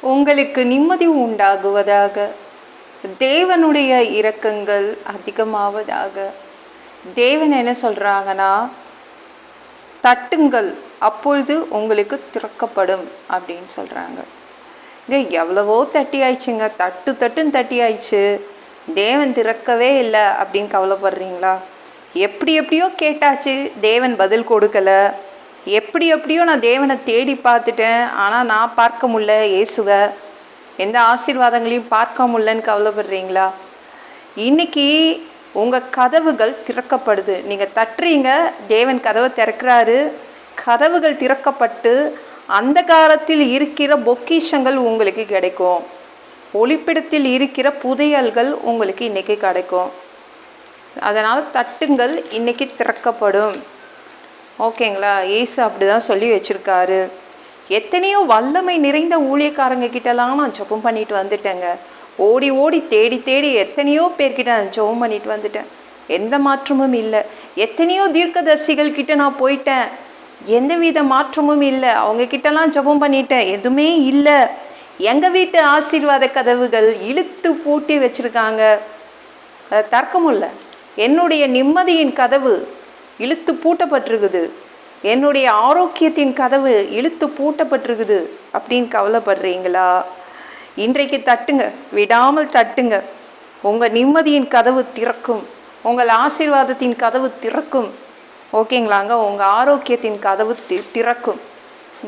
உங்களுக்கு நிம்மதி உண்டாகுவதாக. தேவனுடைய இரக்கங்கள் அதிகமாவதாக. தேவன் என்ன சொல்கிறாங்கன்னா, தட்டுங்கள் அப்பொழுது உங்களுக்கு திறக்கப்படும் அப்படின்னு சொல்கிறாங்க. இங்கே எவ்வளவோ தட்டி ஆயிடுச்சுங்க, தட்டுன்னு தட்டி ஆயிடுச்சு, தேவன் திறக்கவே இல்லை அப்படின்னு கவலைப்படுறீங்களா? எப்படியோ கேட்டாச்சு, தேவன் பதில் கொடுக்கலை. எப்படியோ நான் தேவனை தேடி பார்த்துட்டேன், ஆனால் நான் பார்க்க முடியல இயேசுவை, எந்த ஆசீர்வாதங்களையும் பார்க்க முடியலன்னு கவலைப்படுறீங்களா? இன்றைக்கி உங்கள் கதவுகள் திறக்கப்படுது. நீங்கள் தட்டுறீங்க, தேவன் கதவை திறக்கிறாரு. கதவுகள் திறக்கப்பட்டு அந்த காலத்தில் இருக்கிற பொக்கிஷங்கள் உங்களுக்கு கிடைக்கும். ஒளிப்பிடத்தில் இருக்கிற புதையல்கள் உங்களுக்கு இன்றைக்கி கிடைக்கும். அதனால் தட்டுங்கள், இன்றைக்கி திறக்கப்படும். ஓகேங்களா? இயேசு அப்படி தான் சொல்லி வச்சுருக்காரு. எத்தனையோ வல்லமை நிறைந்த ஊழியக்காரங்க கிட்டலாம் நான் ஜெபம் பண்ணிட்டு வந்துட்டேங்க. ஓடி தேடி எத்தனையோ பேர்கிட்ட நான் ஜெபம் பண்ணிட்டு வந்துட்டேன். எந்த மாற்றமும் இல்லை. எத்தனையோ தீர்க்கதரிசிகள் கிட்ட நான் போயிட்டேன், எந்தவித மாற்றமும் இல்லை. அவங்க கிட்டலாம் ஜெபம் பண்ணிட்டேன், எதுவுமே இல்லை. எங்கள் வீட்டு ஆசீர்வாத கதவுகள் இழுத்து பூட்டி வச்சுருக்காங்க, அதை திறக்க முடியல. என்னுடைய நிம்மதியின் கதவு இழுத்து பூட்டப்பட்டிருக்குது, என்னுடைய ஆரோக்கியத்தின் கதவு இழுத்து பூட்டப்பட்டிருக்குது அப்படின்னு கவலைப்படுறீங்களா? இன்றைக்கு தட்டுங்க, விடாமல் தட்டுங்க. உங்கள் நிம்மதியின் கதவு திறக்கும், உங்கள் ஆசீர்வாதத்தின் கதவு திறக்கும். ஓகேங்களாங்க? உங்கள் ஆரோக்கியத்தின் கதவு திறக்கும்.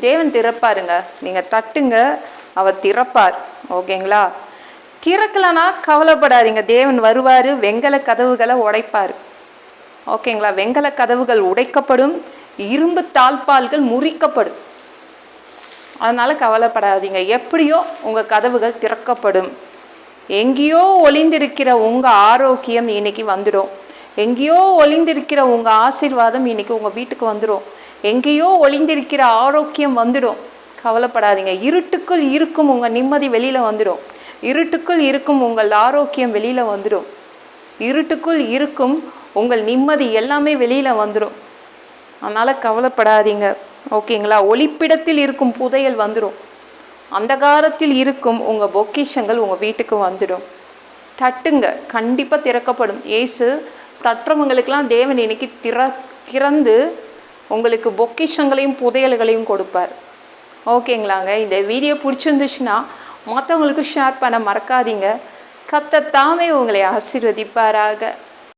தேவன் திறப்பாருங்க. நீங்கள் தட்டுங்க, அவர் திறப்பார். ஓகேங்களா? திறக்கலனா கவலைப்படாதீங்க, தேவன் வருவார், வெங்கல கதவுகளை உடைப்பார். ஓகேங்களா? வெங்கல கதவுகள் உடைக்கப்படும், இரும்பு தாழ்பால்கள் முறிக்கப்படும். அதனால் கவலைப்படாதீங்க. எப்படியோ உங்கள் கதவுகள் திறக்கப்படும். எங்கேயோ ஒளிந்திருக்கிற உங்கள் ஆரோக்கியம் இன்னைக்கு வந்துடும். எங்கேயோ ஒளிந்திருக்கிற உங்கள் ஆசீர்வாதம் இன்னைக்கு உங்கள் வீட்டுக்கு வந்துடும். எங்கேயோ ஒளிந்திருக்கிற ஆரோக்கியம் வந்துடும். கவலைப்படாதீங்க. இருட்டுக்குள் இருக்கும் உங்கள் நிம்மதி வெளியில் வந்துடும். இருட்டுக்குள் இருக்கும் உங்கள் ஆரோக்கியம் வெளியில் வந்துடும். இருட்டுக்குள் இருக்கும் உங்கள் நிம்மதி எல்லாமே வெளியில் வந்துடும். அதனால் கவலைப்படாதீங்க. ஓகேங்களா? ஒளிப்பிடத்தில் இருக்கும் புதையல் வந்துடும். அந்த காலத்தில் இருக்கும் உங்கள் பொக்கிஷங்கள் உங்கள் வீட்டுக்கு வந்துடும். தட்டுங்க, கண்டிப்பாக திறக்கப்படும். இயேசு தட்டுறவங்களுக்கெல்லாம் தேவன் இன்னைக்கு திறந்து உங்களுக்கு பொக்கிஷங்களையும் புதையல்களையும் கொடுப்பார். ஓகேங்களாங்க? இந்த வீடியோ பிடிச்சிருந்துச்சுன்னா மற்றவங்களுக்கு ஷேர் பண்ண மறக்காதீங்க. கர்த்தர் தாமே உங்களை ஆசீர்வதிப்பாராக.